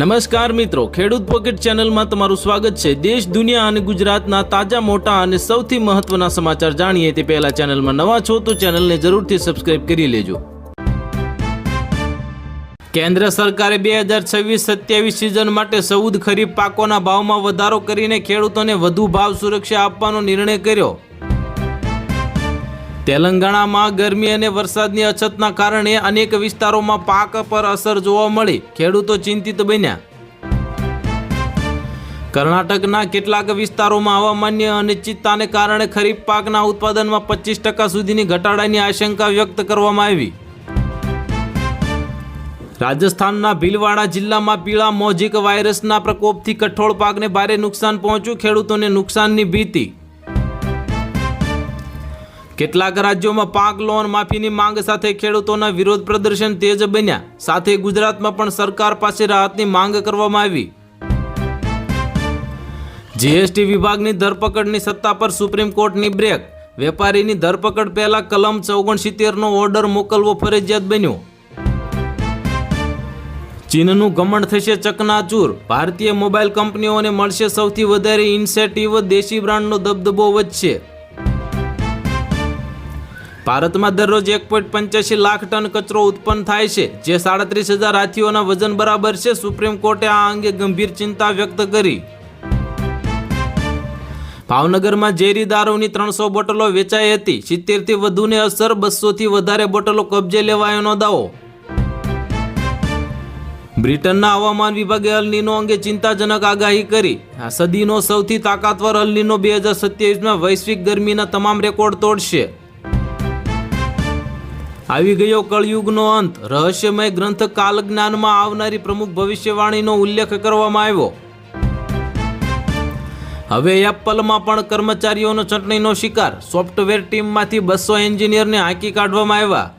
નમસ્કાર મિત્રો, ખેડૂત પોકેટ ચેનલમાં તમારું સ્વાગત છે। દેશ, દુનિયા અને ગુજરાતના તાજા, મોટા અને સૌથી મહત્વના સમાચાર જાણીએ તે પહેલા ચેનલમાં નવા છો તો ચેનલને જરૂરથી સબસ્ક્રાઇબ કરી લેજો। કેન્દ્ર સરકારે 2026-27 સિઝન માટે સૌદ ખરીફ પાકોના ભાવમાં વધારો કરીને ખેડૂતોને વધુ ભાવ સુરક્ષા આપવાનો નિર્ણય કર્યો। તેલંગાણામાં ગરમી અને વરસાદની અછતના કારણે અનેક વિસ્તારોમાં પાક પર અસર જોવા મળી, ખેડૂતો ચિંતિત બન્યા। કર્ણાટકના કેટલાક વિસ્તારોમાં હવામાનની અનિશ્ચિતતાને કારણે ખરીફ પાકના ઉત્પાદનમાં 25% સુધીની ઘટાડાની આશંકા વ્યક્ત કરવામાં આવી। રાજસ્થાનના ભીલવાડા જિલ્લામાં પીળા મોઝીક વાયરસના પ્રકોપથી કઠોળ પાકને ભારે નુકસાન પહોંચ્યું, ખેડૂતોને નુકસાનની ભીતિ। કેટલાક રાજ્યોમાં પાક લોન માફીની માંગ સાથે ખેડૂતોના વિરોધ પ્રદર્શન તેજ બન્યા, સાથે ગુજરાતમાં પણ સરકાર પાસે રાહતની માંગ કરવામાં આવી। જીએસટી વિભાગની ધરપકડની સત્તા પર સુપ્રીમ કોર્ટની બ્રેક, વેપારીની ધરપકડ પહેલા કલમ 69નો ઓર્ડર મોકલવો ફરજિયાત બન્યો। ચીનનું ઘમંડ થશે ચકનાચૂર, ભારતીય મોબાઈલ કંપનીઓને મળશે સૌથી વધારે ઇન્સેન્ટિવ, દેશી બ્રાન્ડનો દબદબો વધશે। ભારતમાં દરરોજ 1.85 લાખ ટન કચરો ઉત્પન્ન થાય છે, જે 37,000 હાથીઓના વજન બરાબર છે। સુપ્રીમ કોર્ટે આ અંગે ગંભીર ચિંતા વ્યક્ત કરી। ભાવનગરમાં ઝેરી દારૂની 300 બોટલો વેચાઈ હતી, 70થી વધુને અસર, 200થી વધારે બોટલો કબજે લેવાયોનો દાવો। બ્રિટનના હવામાન વિભાગે અલ નીનો અંગે ચિંતાજનક આગાહી કરી। આ સદીનો સૌથી તાકાતવર અલ નીનો 2027માં વૈશ્વિક ગરમીના તમામ રેકોર્ડ તોડશે। આવી ગયો કળયુગનો અંત, રહસ્યમય ગ્રંથ કાલજ્ઞાનમાં આવનારી પ્રમુખ ભવિષ્યવાણીનો ઉલ્લેખ કરવામાં આવ્યો। હવે એપલમાં પણ કર્મચારીઓનો ચટણીનો શિકાર, સોફ્ટવેર ટીમમાંથી 200 એન્જિનિયરને હાંકી કાઢવામાં આવ્યા।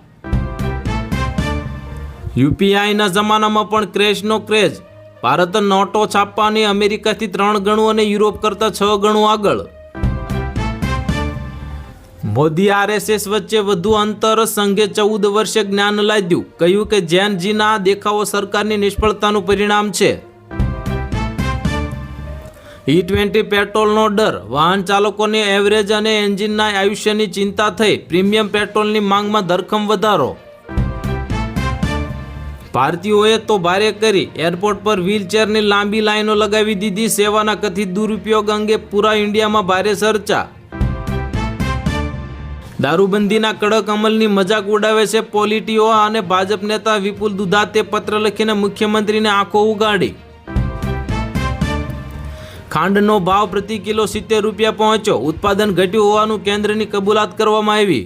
યુપીઆઈના જમાનામાં પણ ક્રેશનો ક્રેઝ, ભારત નોટો છાપવાની અમેરિકાથી 3 ગણું અને યુરોપ કરતાં 6 ગણું આગળ। મોદી આરએસએસ વચ્ચે વધુ અંતર, સંઘે 14 વર્ષે જ્ઞાન લાદ્યું, કહ્યું કે જૈનજીના દેખાવો સરકારની નિષ્ફળતાનું પરિણામ છે। E20 પેટ્રોલનો ડર, વાહન ચાલકોને એવરેજ અને એન્જિનના આયુષ્યની ચિંતા થઈ, પ્રીમિયમ પેટ્રોલની માંગમાં ધરખમ વધારો। ભારતીયોએ તો ભારે કરી, એરપોર્ટ પર વ્હીલચેરની લાંબી લાઈનો લગાવી દીધી, સેવાના કથિત દુરુપયોગ અંગે પૂરા ઇન્ડિયામાં ભારે ચર્ચા। દારૂબંધીના કડક અમલની મજાક ઉડાવે છે પોલિટીઓ અને ભાજપ નેતા વિપુલ દુધાતે પત્ર લખીને મુખ્યમંત્રીને આંખો ઉગાડી। ખાંડનો ભાવ પ્રતિ કિલો 70 રૂપિયા પહોંચ્યો, ઉત્પાદન ઘટ્યું હોવાનું કેન્દ્રની કબૂલાત કરવામાં આવી।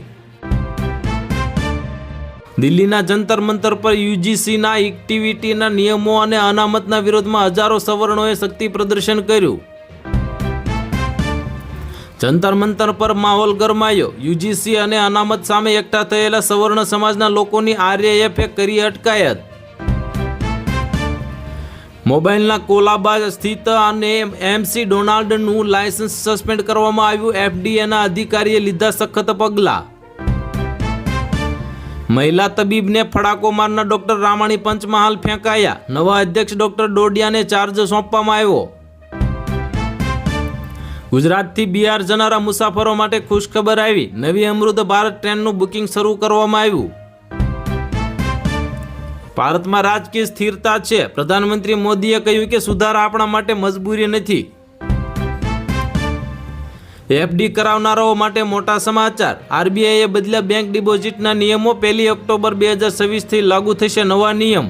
દિલ્હીના જંતર મંતર પર યુજીસીના એક્ટિવિટીના નિયમો અને અનામતના વિરોધમાં હજારો સવર્ણોએ શક્તિ પ્રદર્શન કર્યું। જંતર મંતર પર માહોલ ગરમાયો, યુજીસી અને અનામત સામે એકઠા થયેલા સવર્ણ સમાજના લોકોની આરએએફે કરી અટકાયત। મોબાઈલના કોલાબા સ્થિત અને એમસી ડોનાલ્ડનું લાયસન્સ સસ્પેન્ડ કરવામાં આવ્યું, એફડીએના અધિકારીએ લીધા સખત પગલાં। મહિલા તબીબને ફડાકો મારનાર ડોક્ટર રામાણી પંચમહાલ ફેંકાયા, નવા અધ્યક્ષ ડોક્ટર ડોડિયાને ચાર્જ સોંપવામાં આવ્યો। ગુજરાતથી બિહાર જનારા મુસાફરો માટે ખુશખબર આવી, નવી અમૃત ભારત ટ્રેનનું બુકિંગ શરૂ કરવામાં આવ્યું। ભારતમાં રાજકીય સ્થિરતા છે, પ્રધાનમંત્રી મોદીએ કહ્યું કે સુધારા આપણા માટે મજબૂરી નથી। એફડી કરાવનારાઓ માટે મોટા સમાચાર, આરબીઆઈએ બદલ્યા બેંક ડિપોઝિટના નિયમો, 1 ઓક્ટોબર 2026થી લાગુ થશે નવા નિયમ।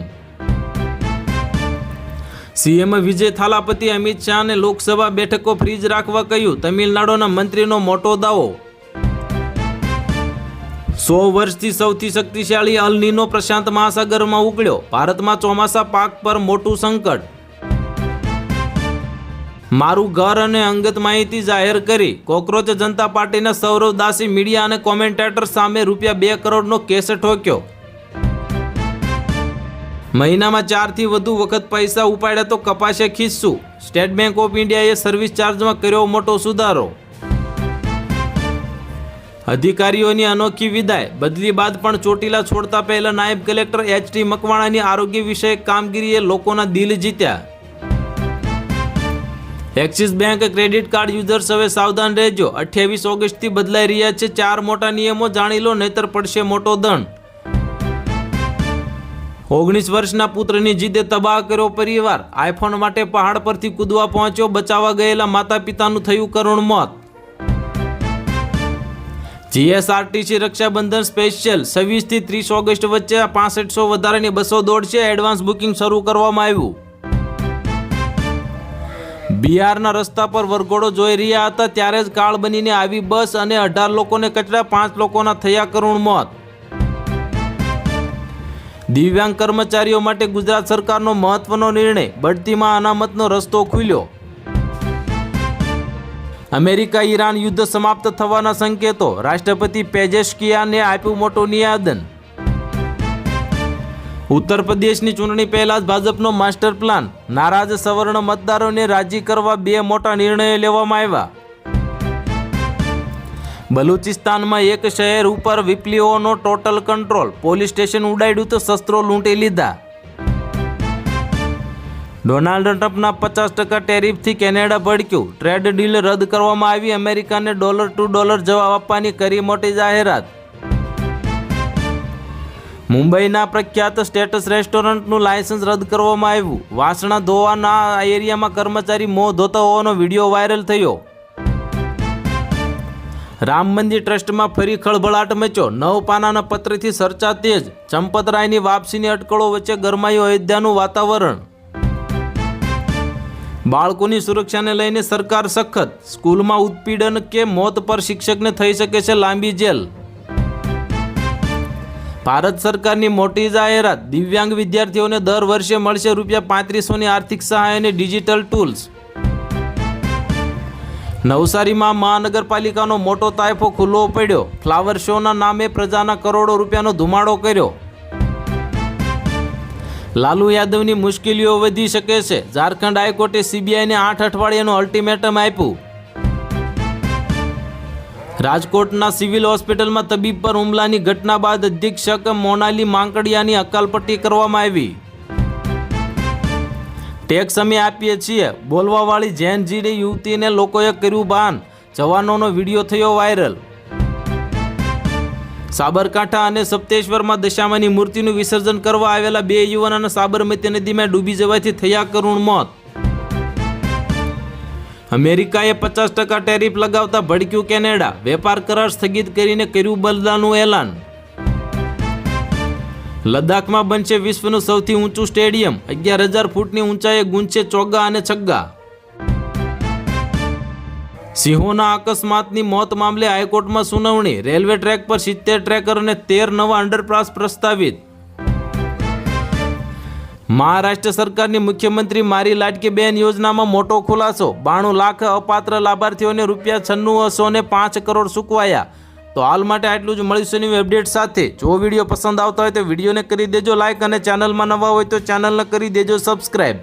સીએમ વિજય થાલાપતિ અમિત શાહને લોકસભા બેઠકો ફ્રીજ રાખવા કહ્યું, તમિલનાડુના મંત્રીનો મોટો દાવો। 100 વર્ષથી સૌથી શક્તિશાળી અલ નીનો પ્રશાંત મહાસાગરમાં ઉકળ્યો, ભારતમાં ચોમાસા પાક પર મોટું સંકટ। મારું ઘર અને અંગત માહિતી જાહેર કરી, કોકરોચ જનતા પાર્ટીના સૌરવ દાસી મીડિયા અને કોમેન્ટેટર સામે ₹2 કરોડનો કેસ ઠોક્યો। મહિનામાં 4 થી વધુ વખત પૈસા ઉપાડ્યા તો કપાશે ખિસ્સું, સ્ટેટ બેંક ઓફ ઇન્ડિયાએ સર્વિસ ચાર્જમાં કર્યો મોટો સુધારો। અધિકારીઓની અનોખી વિદાય, બદલી બાદ પણ ચોટીલા છોડતા પહેલા નાયબ કલેક્ટર એચ.ટી. મકવાણાની આરોગ્ય વિષયક કામગીરીએ લોકોના દિલ જીત્યા. Axis bank credit card users હવે સાવધાન રહેજો. 28 ઓગસ્ટથી બદલાઈ રહ્યા છે 4 મોટા નિયમો, જાણી લો નહીતર પડશે મોટો દંડ. 19 વર્ષના પુત્રની જીદે તબાહ કર્યો પરિવાર. આઈફોન માટે પહાડ પરથી કૂદવા પહોંચ્યો, બચાવવા ગયેલા માતા પિતાનું થયું કરુણ મોત. જીએસઆરટીસી રક્ષાબંધન સ્પેશિયલ 26 થી 30 ઓગસ્ટ વચ્ચે 6500 વધારાની બસો દોડશે. એડવાન્સ બુકિંગ શરૂ કરવામાં આવ્યું. બિહારના રસ્તા પર વરઘોડો જોઈ રહ્યા હતા ત્યારે જ કાળ બનીને આવી બસ અને 18 લોકોને કચડા, 5 લોકોના થયા કરુણ મોત. દિવ્યાંગ કર્મચારીઓ માટે ગુજરાત સરકારનો મહત્વનો નિર્ણય, બઢતીમાં અનામતનો રસ્તો ખુલ્યો. અમેરિકા ઈરાન યુદ્ધ સમાપ્ત થવાના સંકેતો, રાષ્ટ્રપતિ પેજેશકિયાને આપ્યું મોટું નિવેદન. ઉત્તર પ્રદેશની ચૂંટણી પહેલા જ ભાજપનો માસ્ટર પ્લાન, નારાજ સવર્ણ મતદારોને રાજી કરવા 2 મોટા નિર્ણયો લેવામાં આવ્યા. બલુચિસ્તાનમાં એક શહેર ઉપર વિપ્લવીઓનો ટોટલ કંટ્રોલ, પોલીસ સ્ટેશન ઉડાડ્યું તો શસ્ત્રો લૂંટી લીધા. ડોનાલ્ડ ટ્રમ્પના 50% ટેરિફથી કેનેડા ભડક્યું, ટ્રેડ ડીલ રદ કરવામાં આવી. અમેરિકાને $2 ટુ $1 જવાબ આપવાની કરી મોટી જાહેરાત. મુંબઈના પ્રખ્યાત સ્ટેટસ રેસ્ટોરન્ટનું લાયસન્સ રદ કરવામાં આવ્યું. વાસણા ધોવાના એરિયામાં કર્મચારી મોં ધોતા હોવાનો વિડીયો વાયરલ થયો. રામ મંદિર ટ્રસ્ટમાં ફરી ખળભળાટ મચ્યો, 9 પાનાના પત્રથી ચર્ચા તેજ. ચંપતરાયની વાપસીની અટકળો વચ્ચે ગરમાયું અયોધ્યાનું વાતાવરણ. બાળકોની સુરક્ષાને લઈને સરકાર સખત, સ્કૂલમાં ઉત્પીડન કે મોત પર શિક્ષકને થઈ શકે છે લાંબી જેલ. ભારત સરકારની મોટી જાહેરાત, દિવ્યાંગ વિદ્યાર્થીઓને દર વર્ષે મળશે ₹3500ની આર્થિક સહાય અને ડિજિટલ ટૂલ્સ. નવસારીમાં મહાનગરપાલિકાનો મોટો તાયફો ખુલ્લો પડ્યો, ફ્લાવર શોના નામે પ્રજાના કરોડો રૂપિયાનો ધુમાડો કર્યો. લાલુ યાદવની મુશ્કેલીઓ વધી શકે છે, ઝારખંડ હાઈકોર્ટે સીબીઆઈને 8 અઠવાડિયાનું અલ્ટિમેટમ આપ્યું. રાજકોટના સિવિલ હોસ્પિટલમાં તબીબ પર હુમલાની ઘટના બાદ અધિક્ષક મોનાલી માંકડિયાની હકાલપટ્ટી કરવામાં આવી. ટેક્સ અમે આપીએ છીએ બોલવાવાળી જૈન જીડી યુવતીને લોકોએ કર્યું બાન, જવાનોનો વિડીયો થયો વાયરલ. સાબરકાંઠા અને સપ્તેશ્વરમાં દશામાની મૂર્તિનું વિસર્જન કરવા આવેલા 2 યુવાનોના સાબરમતી નદીમાં ડૂબી જવાથી થયા કરુણ મોત. અમેરિકાએ 50% ટેરિફ લગાવતા ભડક્યું કેનેડા, વેપાર કરાર સ્થગિત કરીને કર્યું બદલાનું એલાન. લદ્દાખમાં બનશે વિશ્વનું સૌથી ઊંચું સ્ટેડિયમ, 11,000 ફૂટની ઊંચાઈએ ગુંજશે ચોગ્ગા અને છગ્ગા. સિંહોના અકસ્માતની મોત મામલે હાઈકોર્ટમાં સુનાવણી, રેલવે ટ્રેક પર 70 ટ્રેકર અને 13 નવા અંડરપાસ પ્રસ્તાવિત. મહારાષ્ટ્ર સરકારની મુખ્યમંત્રી મારી લાડકી બહેન યોજનામાં મોટો ખુલાસો, 92 લાખ અપાત્ર લાભાર્થીઓને ₹605 કરોડ ચૂકવાયા. તો હાલ માટે આટલું જ. મળીશું નવી અપડેટ સાથે. જો વિડીયો પસંદ આવતો હોય તો વિડીયોને કરી દેજો લાઇક અને ચેનલમાં નવા હોય તો ચેનલને કરી દેજો સબસ્ક્રાઈબ.